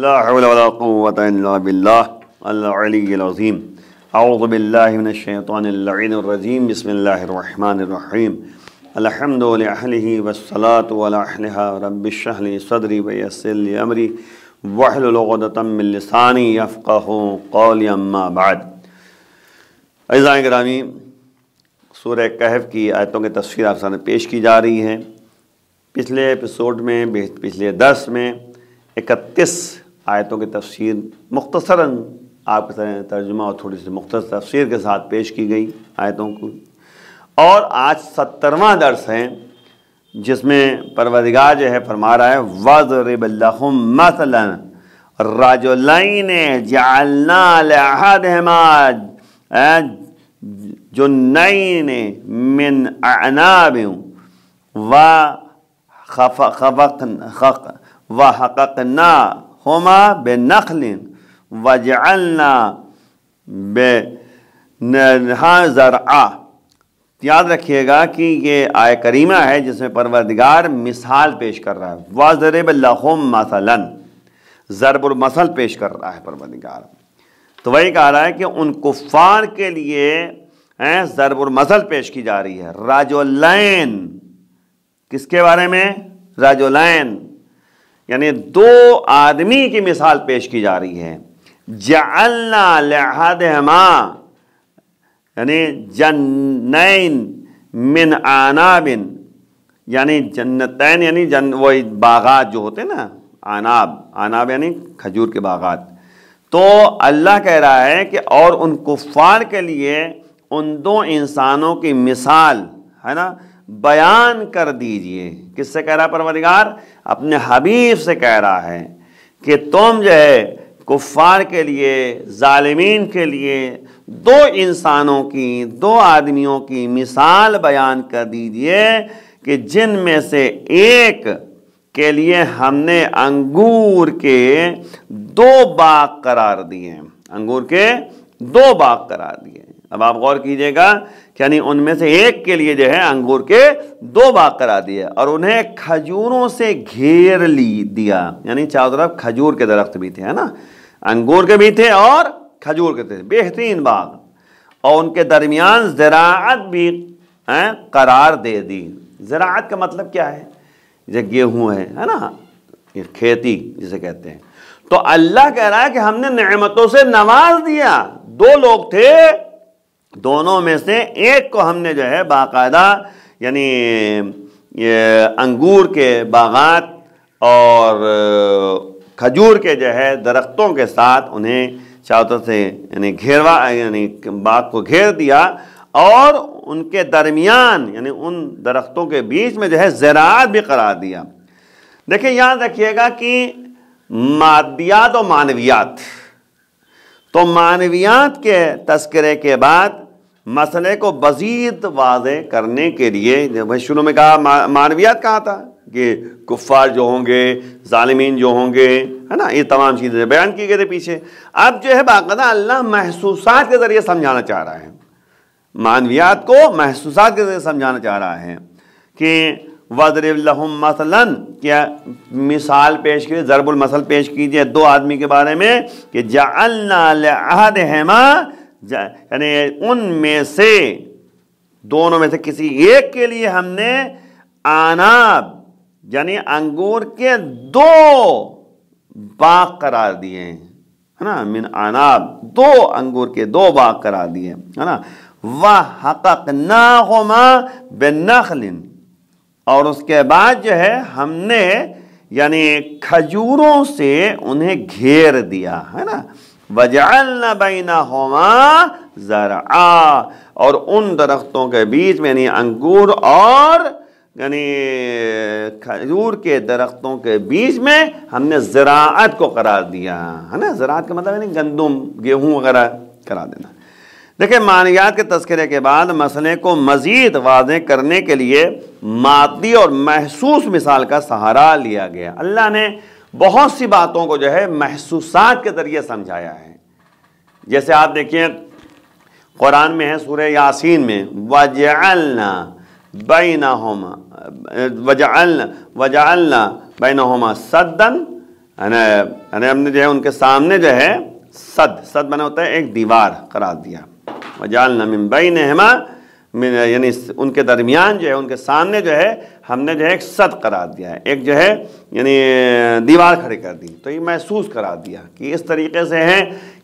لا حول ولا قوة إلا بالله العلی العظیم اعوذ باللہ من الشیطان اللعین الرجیم بسم اللہ الرحمن الرحیم الحمد لأہلہ والصلاة وعلى رب اشرح لی صدری ویسر لی امری واحلل عقدۃ من لسانی یفقہوا قولی اما بعد۔ عزیزان گرامی، سورہ کہف کی آیتوں کی تفسیر آپ سامنے پیش کی جا رہی ہے۔ پچھلے ایپیسوڈ میں پچھلے درس میں 31 آیتوں کی تفسیر مختصراً آپ کے ترجمہ اور تھوڑی سی مختصر تفسیر کے ساتھ پیش کی گئی آیتوں کو، اور آج 70واں درس ہے جس میں پروردگار جو ہے فرما رہا ہے وَاضْرِبْ لَهُمْ مَثَلًا رَجُلَيْنِ جَعَلْنَا لِأَحَدِهِمَا جُنَّيْنِ مِنْ أَعْنَابٍ وَحَقَقْنَاهُمَا بِنَخْلٍ وَجَعَلْنَا بِنَهَا زَرْعًا۔ یاد رکھیے گا کہ یہ آیہ کریمہ ہے جس میں پروردگار مثال پیش کر رہا ہے۔ وَاضْرِبْ لَهُمْ مَثَلًا، ضرب المثل پیش کر رہا ہے پروردگار۔ تو وہی کہا رہا ہے کہ ان کفار کے لیے ضرب المثل پیش کی جا رہی ہے۔ رجلین، کس کے بارے میں؟ رجلین، یعنی دو آدمی کی مثال پیش کی جا رہی ہے۔ جعلنا لأحدہما، یعنی جنین من اعناب، یعنی جنتین یعنی وہی باغات جو ہوتے ہیں نا، عناب یعنی کھجور کے باغات۔ تو اللہ کہہ رہا ہے کہ اور ان کفار کے لیے ان دو انسانوں کی مثال ہے نا بیان کر دیجئے۔ کس سے کہہ رہا ہے پروردگار؟ اپنے حبیب سے کہہ رہا ہے کہ تم جو ہے کفار کے لیے، ظالمین کے لیے دو انسانوں کی، دو آدمیوں کی مثال بیان کر دیجئے کہ جن میں سے ایک کے لیے ہم نے انگور کے دو باغ قرار دیے، انگور کے دو باغ قرار دیے۔ اب آپ غور کیجئے گا کہ یعنی ان میں سے ایک کے لیے جو ہے انگور کے دو باغ قرار دیے، اور انہیں کھجوروں سے گھیر دیا، یعنی چاروں طرف کھجور کے درخت بھی تھے، ہے نا، انگور کے بھی تھے اور کھجور کے تھے، بہترین باغ، اور ان کے درمیان زراعت بھی قرار دے دی۔ زراعت کا مطلب کیا ہے؟ جیسے گیہوں ہے نا، یہ کھیتی جسے کہتے ہیں۔ تو اللہ کہہ رہا ہے کہ ہم نے نعمتوں سے نواز دیا۔ دو لوگ تھے، دونوں میں سے ایک کو ہم نے جو ہے باقاعدہ یعنی یہ انگور کے باغات اور کھجور کے جو ہے درختوں کے ساتھ انہیں چاروں طرف سے یعنی یعنی باغ کو گھیر دیا، اور ان کے درمیان یعنی ان درختوں کے بیچ میں جو ہے زراعت بھی قرار دیا۔ دیکھیں یاد رکھیے گا کہ مادیات و معنویات، تو معنویات کے تذکرے کے بعد مسئلے کو مزید واضح کرنے کے لیے جب شروع میں کہا معنویات کہا تھا کہ کفار جو ہوں گے، ظالمین جو ہوں گے، ہے نا، یہ تمام چیزیں بیان کی گئی تھے پیچھے۔ اب جو ہے باقاعدہ اللہ محسوسات کے ذریعے سمجھانا چاہ رہا ہے، معنویات کو محسوسات کے ذریعے سمجھانا چاہ رہا ہے کہ وَاضْرِبْ لَهُمْ مَثَلًا، کیا مثال پیش کیجیے، ضرب المثل پیش کیجیے دو آدمی کے بارے میں کہ جَعَلْنَا لِأَحَدِهِمَا، یعنی ان میں سے دونوں میں سے کسی ایک کے لیے ہم نے اعناب یعنی انگور کے دو باغ قرار دیے ہیں، ہے نا، من اعناب، دو انگور کے دو باغ قرار دیے، ہے نا۔ وَحَقَقْنَاهُمَا بِالنَّخْلٍ، اور اس کے بعد جو ہے ہم نے یعنی کھجوروں سے انہیں گھیر دیا، ہے نا۔ وَجَعَلْنَا بَيْنَهُمَا زَرْعًا، اور ان درختوں کے بیچ میں یعنی انگور اور یعنی کھجور کے درختوں کے بیچ میں ہم نے زراعت کو قرار دیا، ہے نا۔ زراعت کا مطلب یعنی گندم، گیہوں وغیرہ قرار دینا۔ دیکھیں معنویات کے تذکرے کے بعد مسئلے کو مزید واضح کرنے کے لیے مادی اور محسوس مثال کا سہارا لیا گیا۔ اللہ نے بہت سی باتوں کو جو ہے محسوسات کے ذریعے سمجھایا ہے۔ جیسے آپ دیکھیں قرآن میں ہے سورہ یاسین میں وَجَعَلْنَا بَيْنَهُمَا سَدًّا ہم نے جو ہے ان کے سامنے جو ہے صد بنا ہوتا ہے ایک دیوار قرار دیا، وجعلنا من بینہما، یعنی ان کے درمیان جو ہے ان کے سامنے جو ہے ہم نے جو ہے ایک صد قرار دیا ہے، ایک جو ہے یعنی دیوار کھڑی کر دی۔ تو یہ محسوس قرار دیا کہ اس طریقے سے ہے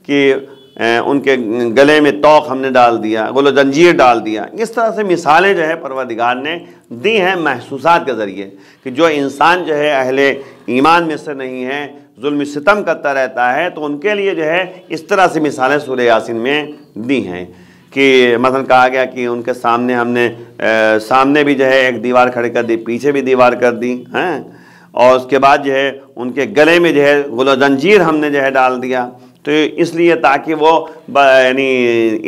کہ ان کے گلے میں توق ہم نے ڈال دیا، غل و زنجیر ڈال دیا۔ اس طرح سے مثالیں جو ہے پروردگار نے دی ہیں محسوسات کے ذریعے کہ جو انسان جو ہے اہل ایمان میں سے نہیں ہے، ظلم ستم کرتا رہتا ہے، تو ان کے لیے جو ہے اس طرح سے مثالیں سورہ یاسین میں دی ہیں کہ مثلا کہا گیا کہ ان کے سامنے ہم نے سامنے بھی جو ہے ایک دیوار کھڑی کر دی، پیچھے بھی دیوار کر دی ہیں، اور اس کے بعد جو ہے ان کے گلے میں جو ہے غل و زنجیر ہم نے جو ہے ڈال دیا۔ تو اس لیے تاکہ وہ یعنی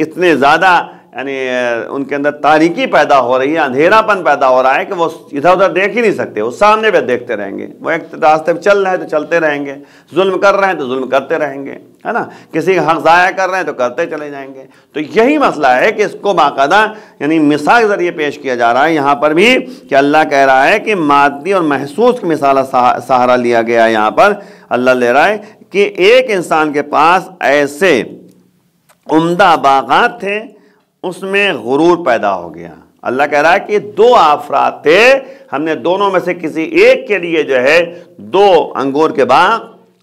اتنے زیادہ یعنی ان کے اندر تاریکی پیدا ہو رہی ہے، اندھیرا پن پیدا ہو رہا ہے کہ وہ ادھر ادھر دیکھ ہی نہیں سکتے، وہ سامنے پہ دیکھتے رہیں گے، وہ ایک راستے پہ چل رہے ہیں تو چلتے رہیں گے، ظلم کر رہے ہیں تو ظلم کرتے رہیں گے، ہے نا، کسی کا حق ضائع کر رہے ہیں تو کرتے چلے جائیں گے۔ تو یہی مسئلہ ہے کہ اس کو باقاعدہ یعنی مثال کے ذریعے پیش کیا جا رہا ہے یہاں پر بھی کہ اللہ کہہ رہا ہے کہ مادی اور محسوس کی مثال سہارا لیا گیا ہے۔ یہاں پر اللہ لے رہا ہے کہ ایک انسان کے پاس ایسے عمدہ باغات تھے، اس میں غرور پیدا ہو گیا۔ اللہ کہہ رہا ہے کہ دو افراد تھے، ہم نے دونوں میں سے کسی ایک کے لیے جو ہے دو انگور کے باغ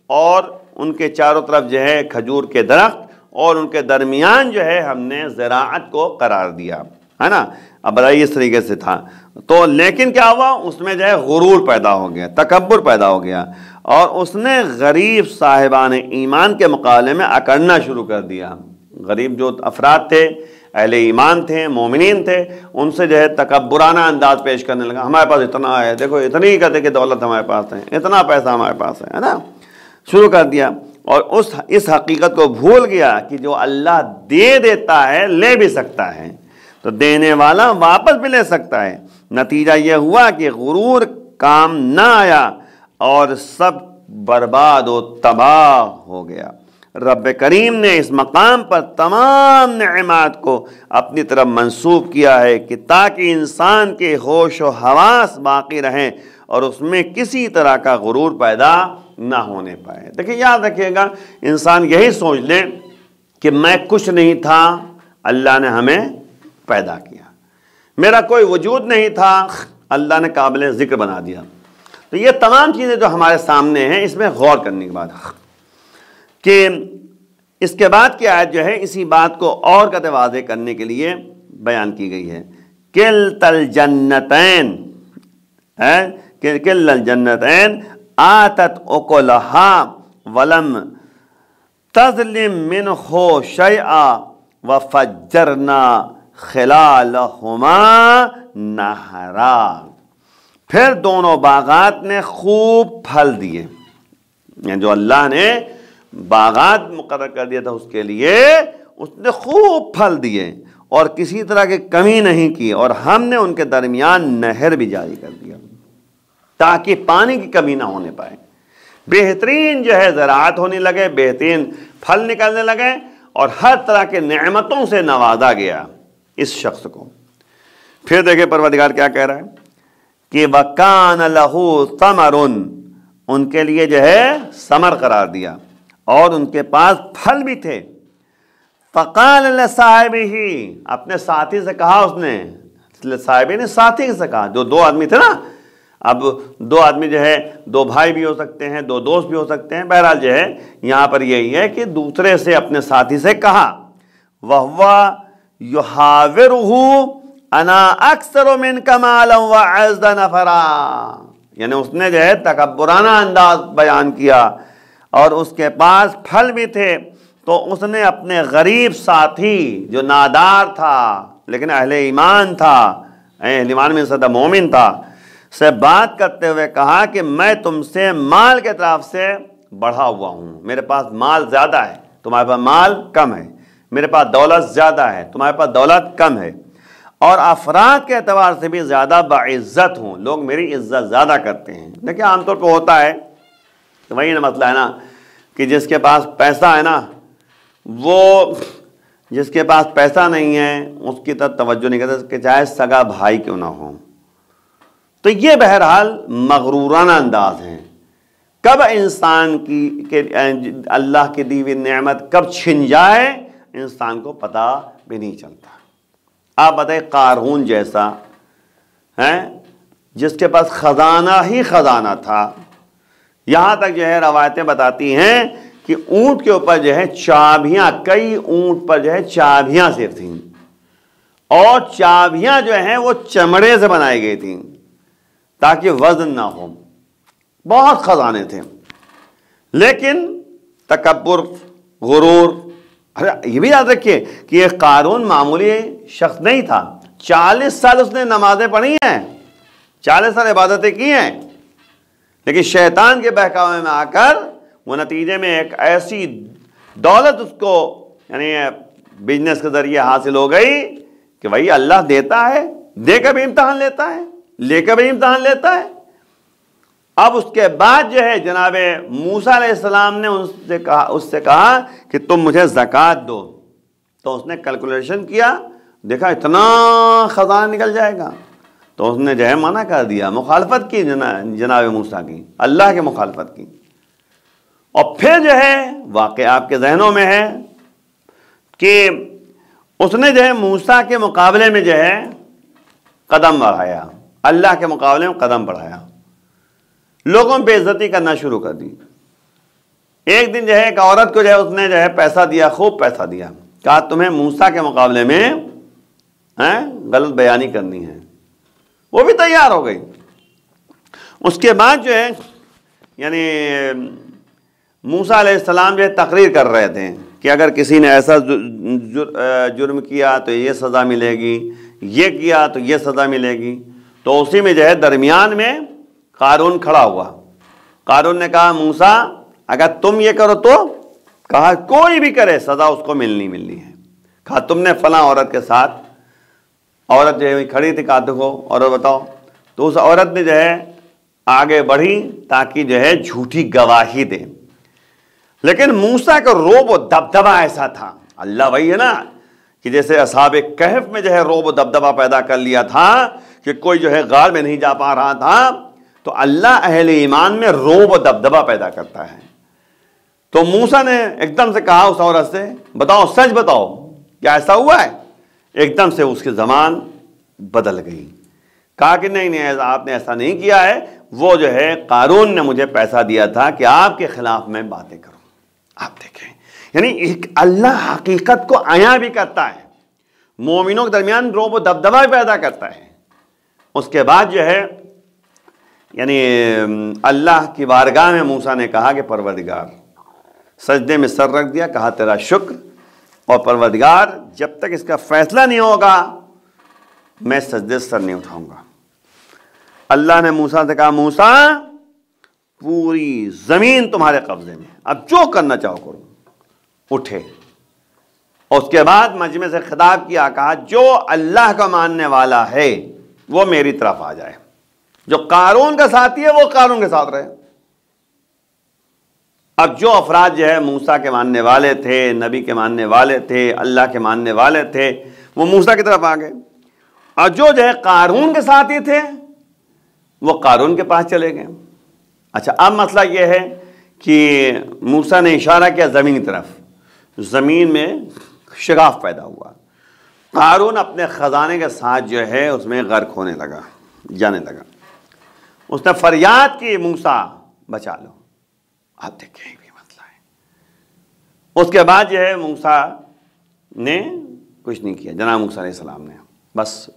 اور ان کے چاروں طرف جو ہے کھجور کے درخت اور ان کے درمیان جو ہے ہم نے زراعت کو قرار دیا، ہے نا۔ اب بتائیے اس طریقے سے تھا تو لیکن کیا ہوا، اس میں جو ہے غرور پیدا ہو گیا، تکبر پیدا ہو گیا، اور اس نے غریب صاحبان ایمان کے مقابلے میں اکڑنا شروع کر دیا۔ غریب جو افراد تھے، اہل ایمان تھے، مومنین تھے، ان سے جو ہے تکبرانہ انداز پیش کرنے لگا، ہمارے پاس اتنا ہے، دیکھو اتنی کہتے کہ دولت ہمارے پاس ہے، اتنا پیسہ ہمارے پاس ہے نا، شروع کر دیا۔ اور اس حقیقت کو بھول گیا کہ جو اللہ دے دیتا ہے لے بھی سکتا ہے، تو دینے والا واپس بھی لے سکتا ہے۔ نتیجہ یہ ہوا کہ غرور کام نہ آیا اور سب برباد و تباہ ہو گیا۔ رب کریم نے اس مقام پر تمام نعمات کو اپنی طرف منسوب کیا ہے کہ تاکہ انسان کے ہوش و حواس باقی رہیں اور اس میں کسی طرح کا غرور پیدا نہ ہونے پائے۔ دیکھیں یاد رکھیے گا، انسان یہی سوچ لے کہ میں کچھ نہیں تھا، اللہ نے ہمیں پیدا کیا، میرا کوئی وجود نہیں تھا، اللہ نے قابل ذکر بنا دیا۔ تو یہ تمام چیزیں جو ہمارے سامنے ہیں، اس میں غور کرنے کے بعد کہ اس کے بعد کی آیت جو ہے اسی بات کو اور قطع واضح کرنے کے لیے بیان کی گئی ہے۔ کلتا الجنتین، کلتا الجنتین آتت اکلہا ولم تظلم منہ شیئا وفجرنا خلالہما نہرا۔ پھر دونوں باغات نے خوب پھل دیے، یعنی جو اللہ نے باغات مقرر کر دیا تھا اس کے لیے، اس نے خوب پھل دیے اور کسی طرح کی کمی نہیں کی، اور ہم نے ان کے درمیان نہر بھی جاری کر دیا تاکہ پانی کی کمی نہ ہونے پائے۔ بہترین جو ہے زراعت ہونے لگے، بہترین پھل نکلنے لگے، اور ہر طرح کے نعمتوں سے نوازا گیا اس شخص کو۔ پھر دیکھیں پروردگار کیا کہہ رہا ہے کہ وَكَانَ لَهُ ثَمَرٌ، ان کے لیے جو ہے ثمر قرار دیا اور ان کے پاس پھل بھی تھے۔ فَقَالَ لِصَاحِبِهِ، اپنے ساتھی سے کہا، اس نے صاحبی نے ساتھی سے کہا، جو دو آدمی تھے نا، اب دو آدمی جو ہے دو بھائی بھی ہو سکتے ہیں، دو دوست بھی ہو سکتے ہیں، بہرحال جو ہے یہاں پر یہی ہے کہ دوسرے سے اپنے ساتھی سے کہا، وَهُوَ يُحَاوِرُهُ انا اکثر منک مالا وَأَعَزَّ نَفَرًا، یعنی اس نے جو ہے تکبرانہ انداز بیان کیا، اور اس کے پاس پھل بھی تھے، تو اس نے اپنے غریب ساتھی جو نادار تھا لیکن اہل ایمان تھا، اہل ایمان میں صدق مومن تھا، سے بات کرتے ہوئے کہا کہ میں تم سے مال کے طرف سے بڑھا ہوا ہوں، میرے پاس مال زیادہ ہے، تمہارے پاس مال کم ہے، میرے پاس دولت زیادہ ہے، تمہارے پاس دولت کم ہے، اور افراد کے اعتبار سے بھی زیادہ باعزت ہوں، لوگ میری عزت زیادہ کرتے ہیں۔ دیکھیں عام طور پہ ہوتا ہے، تو وہی مسئلہ ہے نا کہ جس کے پاس پیسہ ہے نا، وہ جس کے پاس پیسہ نہیں ہے اس کی طرف توجہ نہیں کرتا، کہ چاہے سگا بھائی کیوں نہ ہو۔ تو یہ بہرحال مغرورانہ انداز ہیں۔ کب انسان کی اللہ کی دی ہوئی نعمت کب چھن جائے انسان کو پتہ بھی نہیں چلتا۔ آپ بتائیں قارون جیسا ہے جس کے پاس خزانہ ہی خزانہ تھا، یہاں تک جو ہے روایتیں بتاتی ہیں کہ اونٹ کے اوپر جو ہے چابیاں، کئی اونٹ پر جو ہے چابیاں صرف تھیں، اور چابیاں جو ہیں وہ چمڑے سے بنائی گئی تھیں تاکہ وزن نہ ہو، بہت خزانے تھے، لیکن تکبر، غرور۔ یہ بھی یاد رکھیے کہ یہ قارون معمولی شخص نہیں تھا، 40 سال اس نے نمازیں پڑھی ہیں، 40 سال عبادتیں کی ہیں، لیکن شیطان کے بہکاوے میں آ کر وہ نتیجے میں ایک ایسی دولت اس کو یعنی بزنس کے ذریعے حاصل ہو گئی کہ وہی اللہ دیتا ہے، دے کر بھی امتحان لیتا ہے، لے کر بھی امتحان لیتا ہے۔ اب اس کے بعد جو ہے جناب موسیٰ علیہ السلام نے اس سے کہا کہ تم مجھے زکوٰۃ دو، تو اس نے کیلکولیشن کیا، دیکھا اتنا خزانہ نکل جائے گا، تو اس نے جو ہے منع کر دیا، مخالفت کی جناب موسیٰ کی، اللہ کی مخالفت کی۔ اور پھر جو ہے واقعہ آپ کے ذہنوں میں ہے کہ اس نے جو ہے موسیٰ کے مقابلے میں جو ہے قدم بڑھایا، اللہ کے مقابلے میں قدم بڑھایا، لوگوں میں بے عزتی کرنا شروع کر دی۔ ایک دن جو ہے ایک عورت کو جو ہے اس نے جو ہے پیسہ دیا، خوب پیسہ دیا، کہا تمہیں موسیٰ کے مقابلے میں غلط بیانی کرنی ہے، وہ بھی تیار ہو گئی۔ اس کے بعد جو ہے یعنی موسیٰ علیہ السلام جو ہے تقریر کر رہے تھے کہ اگر کسی نے ایسا جرم کیا تو یہ سزا ملے گی، یہ کیا تو یہ سزا ملے گی۔ تو اسی میں جو ہے درمیان میں قارون کھڑا ہوا۔ قارون نے کہا موسیٰ اگر تم یہ کرو تو، کہا کوئی بھی کرے سزا اس کو ملنی ہے۔ کہا تم نے فلاں عورت کے ساتھ، عورت جو ہے کھڑی تھی، کہا دیکھو عورت بتاؤ، تو اس عورت نے جو ہے آگے بڑھی تاکہ جو ہے جھوٹی گواہی دے، لیکن موسیٰ کا روب و دبدبہ ایسا تھا، اللہ وہی ہے نا کہ جیسے اصحاب کہف میں جو ہے روب و دبدبہ پیدا کر لیا تھا کہ کوئی جو ہے غار میں نہیں جا پا رہا تھا، تو اللہ اہل ایمان میں روب و دبدبہ پیدا کرتا ہے۔ تو موسیٰ نے ایک دم سے کہا اس عورت سے بتاؤ، سچ بتاؤ کیا ایسا ہوا ہے؟ ایک دم سے اس کی زبان بدل گئی، کہا کہ نہیں آپ نے ایسا نہیں کیا ہے، وہ جو ہے قارون نے مجھے پیسہ دیا تھا کہ آپ کے خلاف میں باتیں کروں۔ آپ دیکھیں یعنی ایک اللہ حقیقت کو عیاں بھی کرتا ہے، مومنوں کے درمیان روب و دبدبہ بھی پیدا کرتا ہے۔ اس کے بعد جو ہے یعنی اللہ کی بارگاہ میں موسیٰ نے کہا کہ پروردگار، سجدے میں سر رکھ دیا، کہا تیرا شکر، اور پروردگار جب تک اس کا فیصلہ نہیں ہوگا میں سجدے سے سر نہیں اٹھاؤں گا۔ اللہ نے موسیٰ سے کہا موسیٰ پوری زمین تمہارے قبضے میں، اب جو کرنا چاہو کرو۔ اٹھے اور اس کے بعد مجمع سے خطاب کیا، کہا جو اللہ کا ماننے والا ہے وہ میری طرف آ جائے، جو قارون کا ساتھی ہے وہ قارون کے ساتھ رہے۔ اب جو افراد جو ہے موسیٰ کے ماننے والے تھے، نبی کے ماننے والے تھے، اللہ کے ماننے والے تھے، وہ موسیٰ کی طرف آ گئے، اور جو ہے قارون کے ساتھی تھے وہ قارون کے پاس چلے گئے۔ اچھا اب مسئلہ یہ ہے کہ موسیٰ نے اشارہ کیا زمین کی طرف، زمین میں شگاف پیدا ہوا، قارون اپنے خزانے کے ساتھ جو ہے اس میں غرق ہونے لگا، جانے لگا۔ اس نے فریاد کی موسیٰ بچا لو۔ آپ دیکھیں یہ بھی مسئلہ ہے۔ اس کے بعد جو ہے موسیٰ نے کچھ نہیں کیا، جناب موسیٰ علیہ السلام نے بس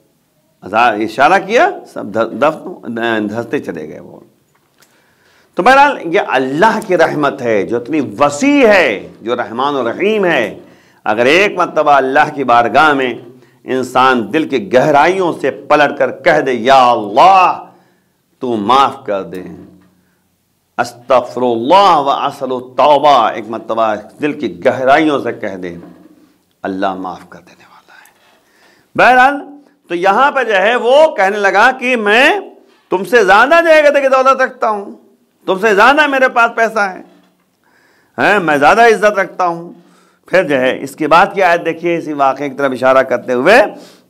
اشارہ کیا، سب دھستے چلے گئے وہ۔ تو بہرحال یہ اللہ کی رحمت ہے جو اتنی وسیع ہے، جو رحمان و رحیم ہے۔ اگر ایک مرتبہ اللہ کی بارگاہ میں انسان دل کی گہرائیوں سے پلٹ کر کہہ دے یا اللہ تو معاف کر دے، استغفر اللہ و اسأل التوبہ، ایک مرتبہ دل کی گہرائیوں سے کہہ دے، اللہ معاف کر دینے والا ہے۔ بہرحال تو یہاں پہ جو ہے وہ کہنے لگا کہ میں تم سے زیادہ جائے کہ دولت رکھتا ہوں، تم سے زیادہ میرے پاس پیسہ ہے، میں زیادہ عزت رکھتا ہوں۔ پھر جو ہے اس کے بعد کی آیت دیکھیے، اسی واقعے کی طرف اشارہ کرتے ہوئے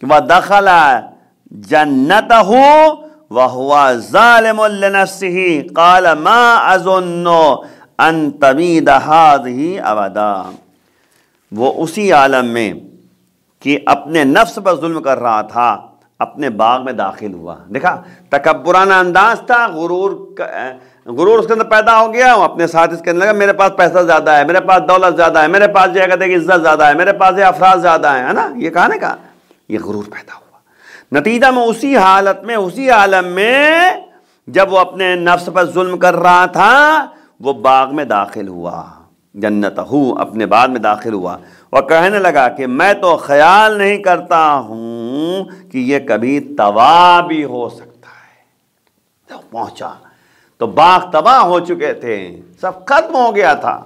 کہ وَدَخَلَ جَنَّتَهُ وَهُوَ ظَالِمٌ لِنَفْسِهِ قَالَ مَا أَظُنُّ أَن تَبِيدَ هَٰذِهِ أَبَدًا۔ وہ اسی عالم میں کہ اپنے نفس پر ظلم کر رہا تھا اپنے باغ میں داخل ہوا۔ دیکھا تکبرانہ انداز تھا، غرور اس کے اندر پیدا ہو گیا، وہ اپنے ساتھ اس کہنے لگا میرے پاس پیسہ زیادہ ہے، میرے پاس دولت زیادہ ہے، میرے پاس جو ہے کہتے کہ عزت زیادہ ہے، میرے پاس افراد زیادہ ہیں، ہے نا، یہ کہا نا، یہ غرور پیدا ہوا۔ نتیجہ میں اسی حالت میں، اسی عالم میں جب وہ اپنے نفس پر ظلم کر رہا تھا، وہ باغ میں داخل ہوا، جنتہ، اپنے باغ میں داخل ہوا، اور کہنے لگا کہ میں تو خیال نہیں کرتا ہوں کہ یہ کبھی تباہ بھی ہو سکتا ہے۔ جب پہنچا تو باغ تباہ ہو چکے تھے، سب ختم ہو گیا تھا۔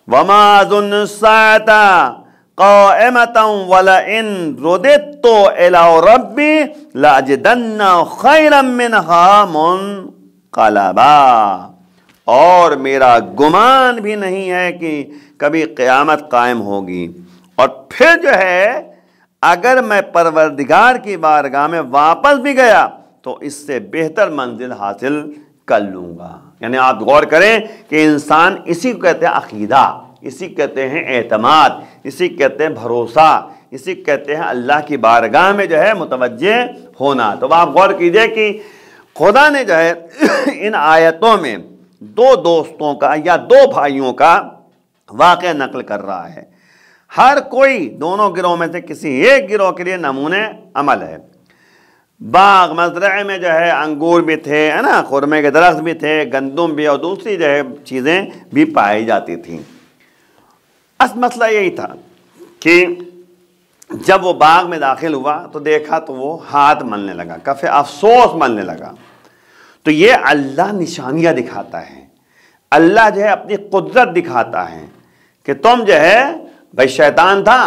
وَمَا أَظُنُّ السَّاعَةَ قَائِمَةً وَلَئِن رُدِدتُّ إِلَىٰ رَبِّي لَأَجِدَنَّ خَيْرًا مِّنْهَا مُنقَلَبًا، اور میرا گمان بھی نہیں ہے کہ کبھی قیامت قائم ہوگی، اور پھر جو ہے اگر میں پروردگار کی بارگاہ میں واپس بھی گیا تو اس سے بہتر منزل حاصل کر لوں گا۔ یعنی آپ غور کریں کہ انسان اسی کو کہتے ہیں عقیدہ، اسی کہتے ہیں اعتماد، اسی کہتے ہیں بھروسہ، اسی کہتے ہیں اللہ کی بارگاہ میں جو ہے متوجہ ہونا۔ تو آپ غور کیجئے کہ خدا نے جو ہے ان آیتوں میں دو دوستوں کا یا دو بھائیوں کا واقعہ نقل کر رہا ہے۔ ہر کوئی دونوں گروہ میں سے کسی ایک گروہ کے لیے نمونے عمل ہے۔ باغ مزرعے میں جو ہے انگور بھی تھے، ہے نا، خرمے کے درخت بھی تھے، گندم بھی، اور دوسری جو ہے چیزیں بھی پائی جاتی تھیں۔ مسئلہ یہی تھا کہ جب وہ باغ میں داخل ہوا تو دیکھا تو وہ ہاتھ ملنے لگا، کف افسوس ملنے لگا۔ تو یہ اللہ نشانیاں دکھاتا ہے، اللہ جو ہے اپنی قدرت دکھاتا ہے کہ تم جو ہے بھائی شیطان تھا،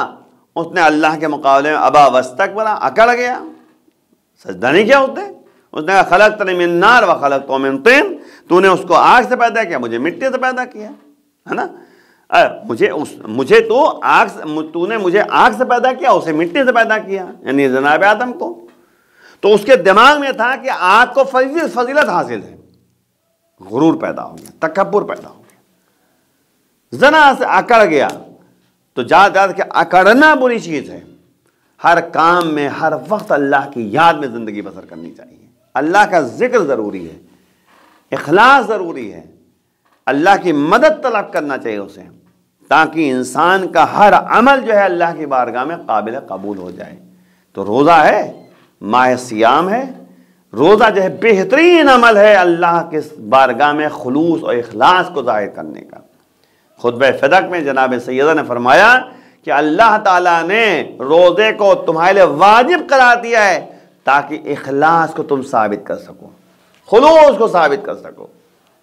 اس نے اللہ کے مقابلے میں ابا واستکبر، اکڑ گیا، سجدہ نہیں کیا ہوتے، اس نے کہا خلقتنی من نار وخلقتہ من طین، تو نے اس کو آگ سے پیدا کیا، مجھے مٹی سے پیدا کیا، ہے نا، تو نے مجھے آگ سے پیدا کیا، اسے مٹی سے پیدا کیا، یعنی جناب آدم کو۔ تو اس کے دماغ میں تھا کہ آگ کو فضیلت حاصل ہے، غرور پیدا ہو گیا، تکبر پیدا ہو گیا، ذرا سے اکڑ گیا۔ تو جا کہ اکڑنا بری چیز ہے، ہر کام میں ہر وقت اللہ کی یاد میں زندگی بسر کرنی چاہیے، اللہ کا ذکر ضروری ہے، اخلاص ضروری ہے، اللہ کی مدد طلب کرنا چاہیے اسے، تاکہ انسان کا ہر عمل جو ہے اللہ کی بارگاہ میں قابل قبول ہو جائے۔ تو روزہ ہے، ماہ سیام ہے، روزہ جو ہے بہترین عمل ہے اللہ کے بارگاہ میں خلوص اور اخلاص کو ظاہر کرنے کا۔ خطبہ فدق میں جناب سیدہ نے فرمایا کہ اللہ تعالیٰ نے روزے کو تمہارے لیے واجب قرار دیا ہے تاکہ اخلاص کو تم ثابت کر سکو، خلوص کو ثابت کر سکو۔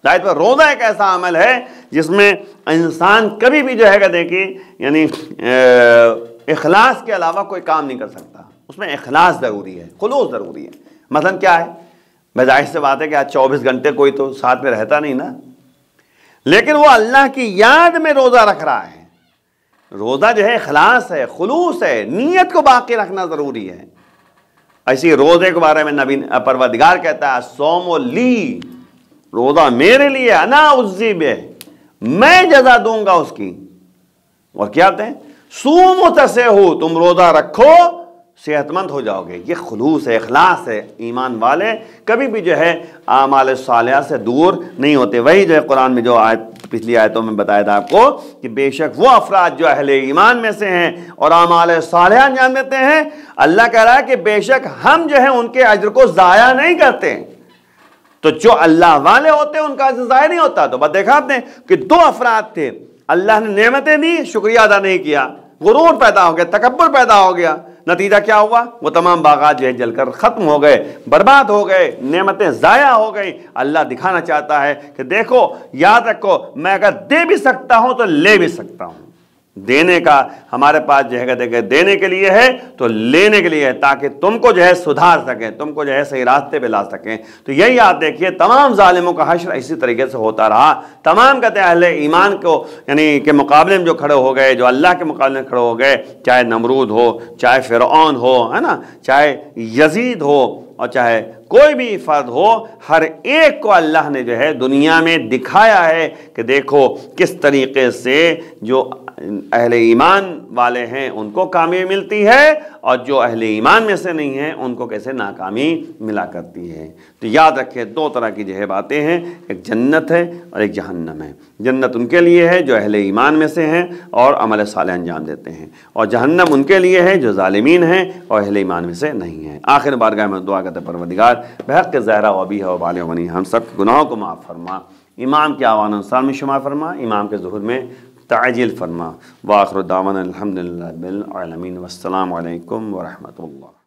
ظاہر پر روزہ ایک ایسا عمل ہے جس میں انسان کبھی بھی جو ہے دیکھیں یعنی اخلاص کے علاوہ کوئی کام نہیں کر سکتا، اس میں اخلاص ضروری ہے، خلوص ضروری ہے۔ مثلا کیا ہے، بظاہر سے بات ہے کہ آج 24 گھنٹے کوئی تو ساتھ میں رہتا نہیں نا، لیکن وہ اللہ کی یاد میں روزہ رکھ رہا ہے۔ روزہ جو ہے اخلاص ہے، خلوص ہے، نیت کو باقی رکھنا ضروری ہے۔ ایسی روزے کے بارے میں نبی پروردگار کہتا ہے صوم لی، روزہ میرے لیے، انا اجزی بہ، میں جزا دوں گا اس کی۔ اور کیا کہتے ہیں صوم تصحوا، تم روزہ رکھو صحت مند ہو جاؤ گے۔ یہ خلوص ہے، اخلاص ہے۔ ایمان والے کبھی بھی جو ہے اعمال صالحہ سے دور نہیں ہوتے۔ وہی جو ہے قرآن میں جو آیت پچھلی آیتوں میں بتایا تھا آپ کو کہ بے شک وہ افراد جو اہل ایمان میں سے ہیں اور اعمال صالحہ انجام دیتے ہیں، اللہ کہہ رہا ہے کہ بے شک ہم جو ہے ان کے اجر کو ضائع نہیں کرتے۔ تو جو اللہ والے ہوتے ہیں ان کا اجر ضائع نہیں ہوتا۔ تو بات دیکھا آپ نے کہ دو افراد تھے، اللہ نے نعمتیں دی، شکریہ ادا نہیں کیا، غرور پیدا ہو گیا، تکبر پیدا ہو گیا۔ نتیجہ کیا ہوا؟ وہ تمام باغات جو ہے جل کر ختم ہو گئے، برباد ہو گئے، نعمتیں ضائع ہو گئی۔ اللہ دکھانا چاہتا ہے کہ دیکھو، یاد رکھو، میں اگر دے بھی سکتا ہوں تو لے بھی سکتا ہوں۔ دینے کا ہمارے پاس جو ہے دینے کے لیے ہے تو لینے کے لیے ہے، تاکہ تم کو جو ہے سدھار سکیں، تم کو جو ہے صحیح راستے پہ لا سکیں۔ تو یہی آپ دیکھیے تمام ظالموں کا حشر اسی طریقے سے ہوتا رہا۔ تمام کہتے ہیں اہل ایمان کو یعنی کہ مقابلے میں جو کھڑے ہو گئے، جو اللہ کے مقابلے میں کھڑے ہو گئے، چاہے نمرود ہو، چاہے فرعون ہو، ہے نا، چاہے یزید ہو اور چاہے کوئی بھی فرد ہو، ہر ایک کو اللہ نے جو ہے دنیا میں دکھایا ہے کہ دیکھو کس طریقے سے جو اہل ایمان والے ہیں ان کو کامیابی ملتی ہے، اور جو اہل ایمان میں سے نہیں ہیں ان کو کیسے ناکامی ملا کرتی ہے۔ تو یاد رکھیں دو طرح کی جو ہے باتیں ہیں، ایک جنت ہے اور ایک جہنم ہے۔ جنت ان کے لیے ہے جو اہل ایمان میں سے ہیں اور عمل صالح انجام دیتے ہیں، اور جہنم ان کے لیے ہے جو ظالمین ہیں اور اہل ایمان میں سے نہیں ہیں۔ آخر بارگاہ میں دعا کرتے پروردگار بحق زہرا و ابیہا و بالغ ونی ہم سب کے گناہوں کو معاف فرما، امام کے آوان انصار میں شمار فرما، امام کے ظہور میں تعجیل فرما۔ وآخر دعوانا الحمدللہ رب العالمین، والسلام علیکم ورحمۃ اللہ۔